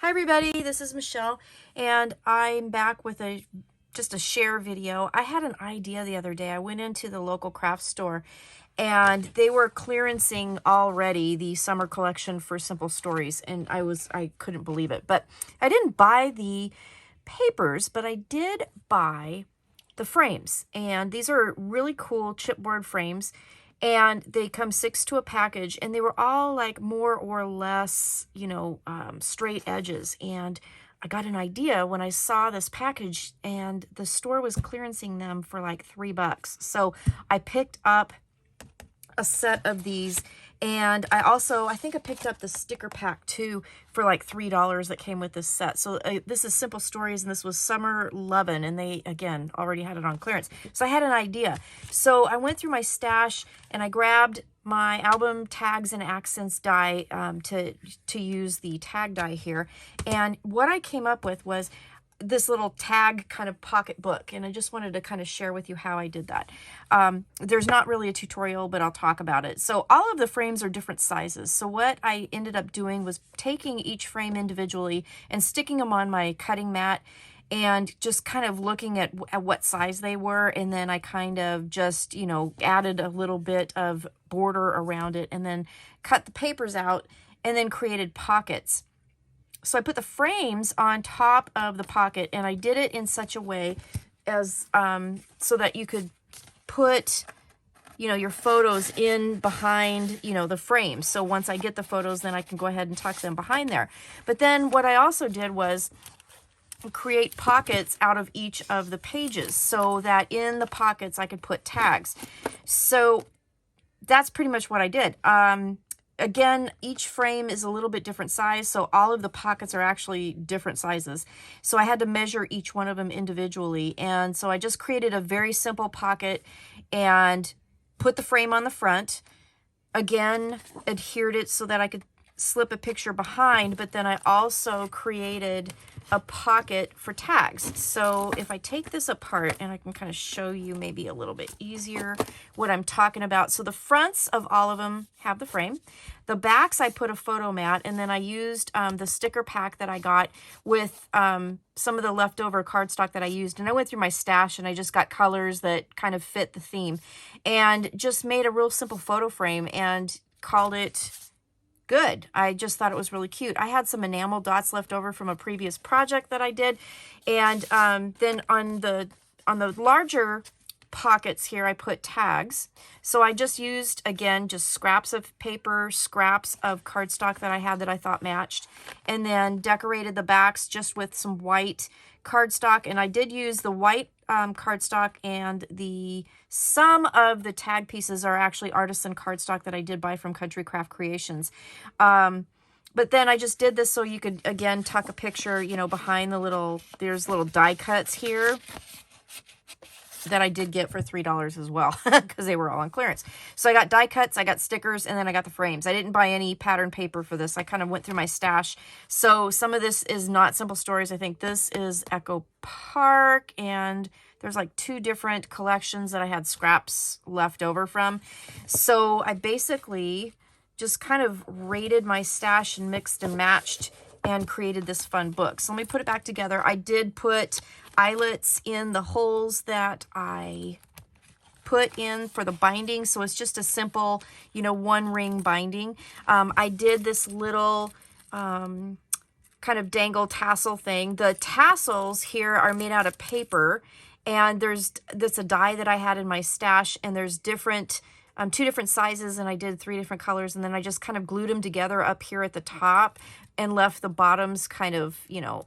Hi everybody, this is Michelle and I'm back with just a share video. I had an idea the other day. I went into the local craft store and they were clearancing already the summer collection for Simple Stories, and I couldn't believe it. But I didn't buy the papers, but I did buy the frames, and these are really cool chipboard frames. And they come 6 to a package, and they were all like more or less, straight edges. And I got an idea when I saw this package, and the store was clearancing them for like $3. So I picked up a set of these, and I think I picked up the sticker pack too for like $3 that came with this set. So this is Simple Stories, and this was Summer Lovin', and they again already had it on clearance. So I had an idea. So I went through my stash and I grabbed my album tags and accents die to use the tag die here. And what I came up with was this little tag kind of pocket book, and I just wanted to kind of share with you how I did that. There's not really a tutorial, but I'll talk about it. So all of the frames are different sizes. So what I ended up doing was taking each frame individually and sticking them on my cutting mat and just kind of looking at what size they were, and then I kind of just, added a little bit of border around it, and then cut the papers out and then created pockets. So I put the frames on top of the pocket, and I did it in such a way as so that you could put, your photos in behind, the frames. So once I get the photos, then I can go ahead and tuck them behind there. But then what I also did was create pockets out of each of the pages so that in the pockets I could put tags. So that's pretty much what I did. Again, each frame is a little bit different size, so all of the pockets are actually different sizes. So I had to measure each one of them individually, and so I just created a very simple pocket and put the frame on the front. Again, adhered it so that I could slip a picture behind, but then I also created a pocket for tags. So if I take this apart, and I can kind of show you maybe a little bit easier what I'm talking about. So the fronts of all of them have the frame. The backs, I put a photo mat, and then I used the sticker pack that I got with some of the leftover cardstock that I used. And I went through my stash and I just got colors that kind of fit the theme, and just made a real simple photo frame and called it good. I just thought it was really cute. I had some enamel dots left over from a previous project that I did, and then on the larger pockets here I put tags. So I just used, again, just scraps of paper, scraps of cardstock that I had that I thought matched, and then decorated the backs just with some white cardstock. And I did use the white cardstock, and some of the tag pieces are actually Artisan Cardstock that I did buy from Country Craft Creations. But then I just did this so you could, again, tuck a picture, behind there's little die cuts here that I did get for $3 as well, because they were all on clearance. So I got die cuts, I got stickers, and then I got the frames. I didn't buy any pattern paper for this. I kind of went through my stash. So some of this is not Simple Stories. I think this is Echo Park, and there's like 2 different collections that I had scraps left over from. So I basically just kind of raided my stash and mixed and matched and created this fun book. So let me put it back together. I did put eyelets in the holes that I put in for the binding, so it's just a simple, 1 ring binding. I did this little kind of dangle tassel thing. The tassels here are made out of paper, and that's a die that I had in my stash, and there's 2 different sizes, and I did 3 different colors, and then I just kind of glued them together up here at the top and left the bottoms kind of,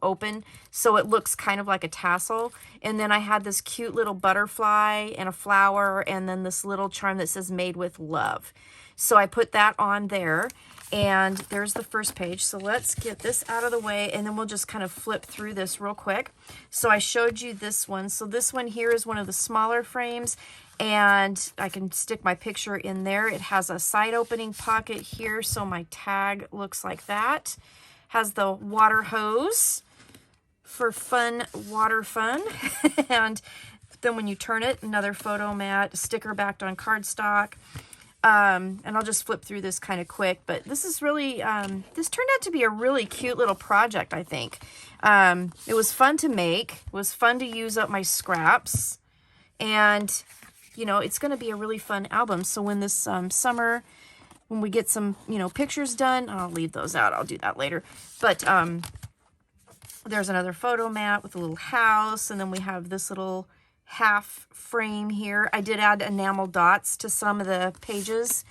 open, so it looks kind of like a tassel. And then I had this cute little butterfly and a flower, and then this little charm that says made with love. So I put that on there, and there's the first page. So let's get this out of the way, and then we'll just kind of flip through this real quick. So I showed you this one. So this one here is one of the smaller frames, and I can stick my picture in there. It has a side opening pocket here, so my tag looks like that. Has the water hose for fun, water fun. And then when you turn it, another photo mat, sticker backed on cardstock. And I'll just flip through this kind of quick, but this is really, this turned out to be a really cute little project, I think. It was fun to make. It was fun to use up my scraps. And, you know, it's going to be a really fun album. So when this summer, when we get some, you know, pictures done, I'll leave those out. I'll do that later. But there's another photo mat with a little house. And then we have this little half frame here. I did add enamel dots to some of the pages.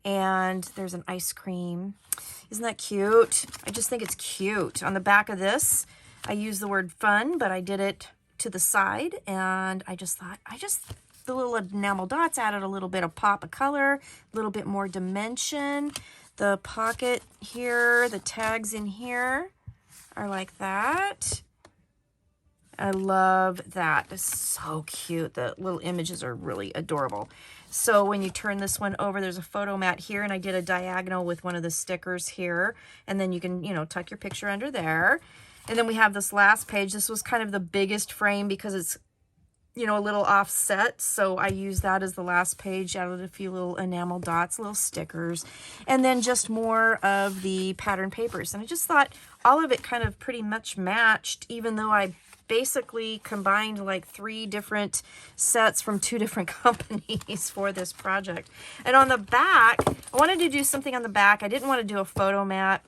And there's an ice cream. Isn't that cute? I just think it's cute. On the back of this, I use the word fun, but I did it to the side. And I just thought, the little enamel dots added a little bit of pop of color, a little bit more dimension. The pocket here, the tags in here are like that. I love that. It's so cute. The little images are really adorable. So when you turn this one over, there's a photo mat here, and I did a diagonal with one of the stickers here. And then you can, you know, tuck your picture under there. And then we have this last page. This was kind of the biggest frame because it's, you know, a little offset. So I used that as the last page, added a few little enamel dots, little stickers, and then just more of the pattern papers. And I just thought all of it kind of pretty much matched, even though I basically combined like 3 different sets from 2 different companies for this project. And on the back, I wanted to do something on the back. I didn't want to do a photo mat.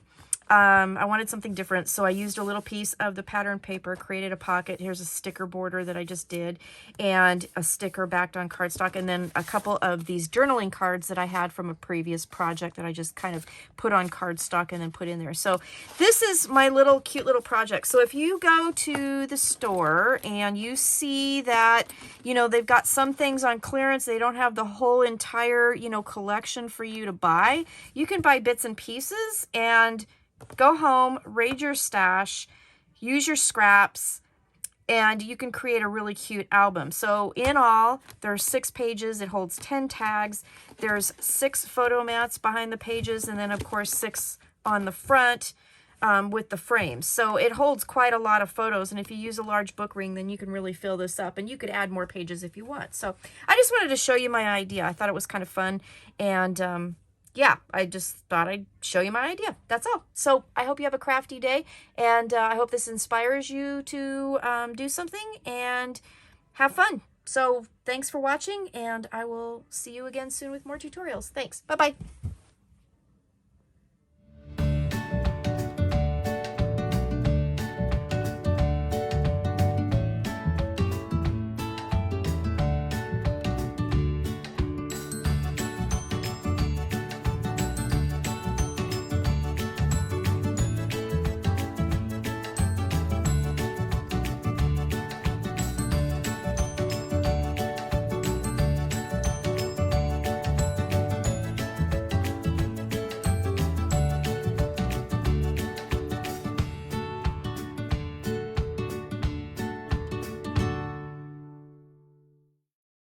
I wanted something different, so I used a little piece of the pattern paper, created a pocket. Here's a sticker border that I just did, and a sticker backed on cardstock, and then a couple of these journaling cards that I had from a previous project that I just kind of put on cardstock and then put in there. So this is my little cute little project. So if you go to the store and you see that, you know, they've got some things on clearance, they don't have the whole entire, you know, collection for you to buy, you can buy bits and pieces and go home, raid your stash, use your scraps, and you can create a really cute album. So in all, there are 6 pages. It holds 10 tags. There's 6 photo mats behind the pages, and then of course 6 on the front with the frames. So it holds quite a lot of photos, and if you use a large book ring, then you can really fill this up, and you could add more pages if you want. So I just wanted to show you my idea. I thought it was kind of fun, and yeah, I just thought I'd show you my idea. That's all. So I hope you have a crafty day, and I hope this inspires you to do something and have fun. So thanks for watching, and I will see you again soon with more tutorials. Thanks. Bye-bye.